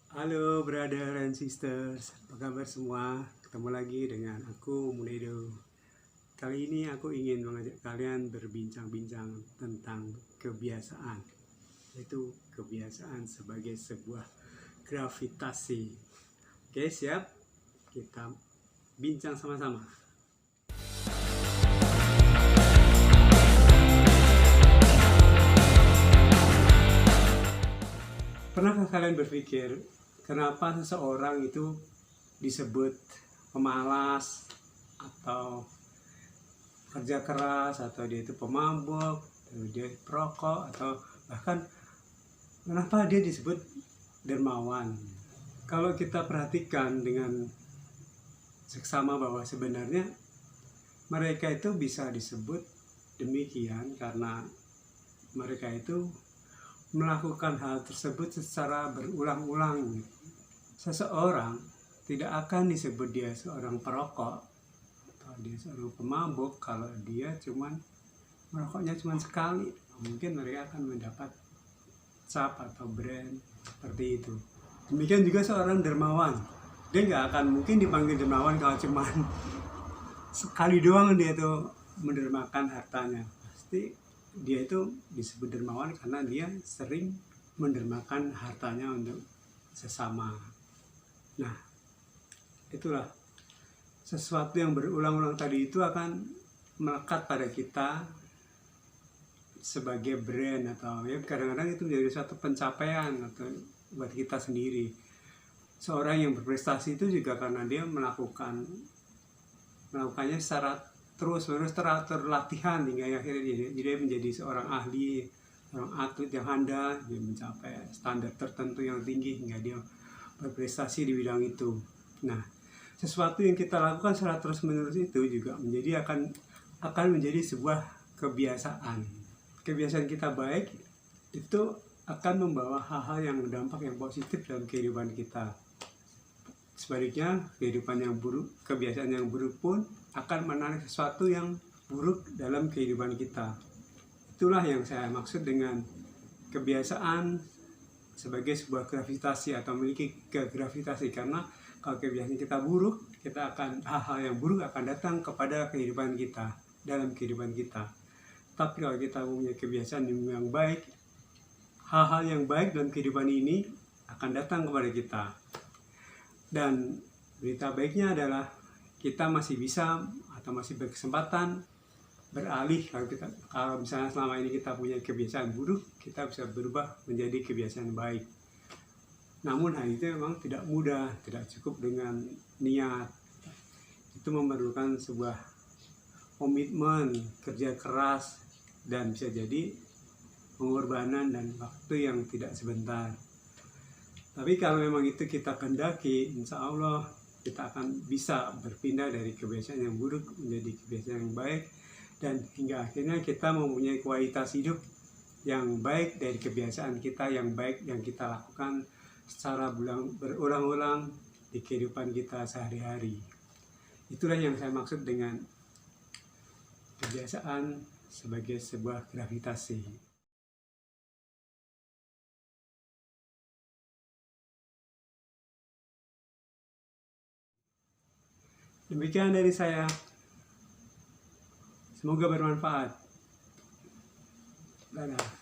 Halo brother and sisters, apa kabar semua? Ketemu lagi dengan aku Munedo. Kali ini aku ingin mengajak kalian berbincang-bincang tentang kebiasaan, yaitu kebiasaan sebagai sebuah gravitasi. Oke, siap? Kita bincang sama-sama. Pernahkah kalian berpikir kenapa seseorang itu disebut pemalas atau kerja keras, atau dia itu pemabuk, atau dia perokok, atau bahkan kenapa dia disebut dermawan? Kalau kita perhatikan dengan seksama bahwa sebenarnya mereka itu bisa disebut demikian karena mereka itu melakukan hal tersebut secara berulang-ulang. Seseorang tidak akan disebut dia seorang perokok atau dia seorang pemabuk kalau dia cuman merokoknya cuma sekali. Mungkin mereka akan mendapat cap atau brand seperti itu. Demikian juga seorang dermawan, dia nggak akan mungkin dipanggil dermawan kalau cuman sekali doang dia tuh mendermakan hartanya. Pasti dia itu disebut dermawan karena dia sering mendermakan hartanya untuk sesama. Nah, itulah sesuatu yang berulang-ulang tadi itu akan melekat pada kita sebagai brand, atau ya kadang-kadang itu menjadi suatu pencapaian atau buat kita sendiri. Seorang yang berprestasi itu juga karena dia melakukannya secara terus-menerus, teratur latihan hingga akhirnya dia menjadi seorang ahli, seorang atlet yang handal, dia mencapai standar tertentu yang tinggi hingga dia berprestasi di bidang itu. Nah, sesuatu yang kita lakukan secara terus-menerus itu juga akan menjadi sebuah kebiasaan. Kebiasaan kita baik itu akan membawa hal-hal yang dampak yang positif dalam kehidupan kita. Sebaliknya, kebiasaan yang buruk pun akan menarik sesuatu yang buruk dalam kehidupan kita. Itulah yang saya maksud dengan kebiasaan sebagai sebuah gravitasi atau memiliki gravitasi, karena kalau kebiasaan kita buruk, hal-hal yang buruk akan datang kepada kehidupan kita, dalam kehidupan kita. Tapi kalau kita punya kebiasaan yang baik, hal-hal yang baik dalam kehidupan ini akan datang kepada kita. Dan berita baiknya adalah kita masih bisa atau masih berkesempatan beralih. Kalau misalnya selama ini kita punya kebiasaan buruk, kita bisa berubah menjadi kebiasaan baik. Namun hal itu memang tidak mudah, tidak cukup dengan niat. Itu memerlukan sebuah komitmen, kerja keras, dan bisa jadi pengorbanan dan waktu yang tidak sebentar. Tapi kalau memang itu kita kehendaki, insya Allah kita akan bisa berpindah dari kebiasaan yang buruk menjadi kebiasaan yang baik, dan hingga akhirnya kita mempunyai kualitas hidup yang baik dari kebiasaan kita yang baik yang kita lakukan secara berulang-ulang di kehidupan kita sehari-hari. Itulah yang saya maksud dengan kebiasaan sebagai sebuah gravitasi. Demikian dari saya. Semoga bermanfaat. Dadah.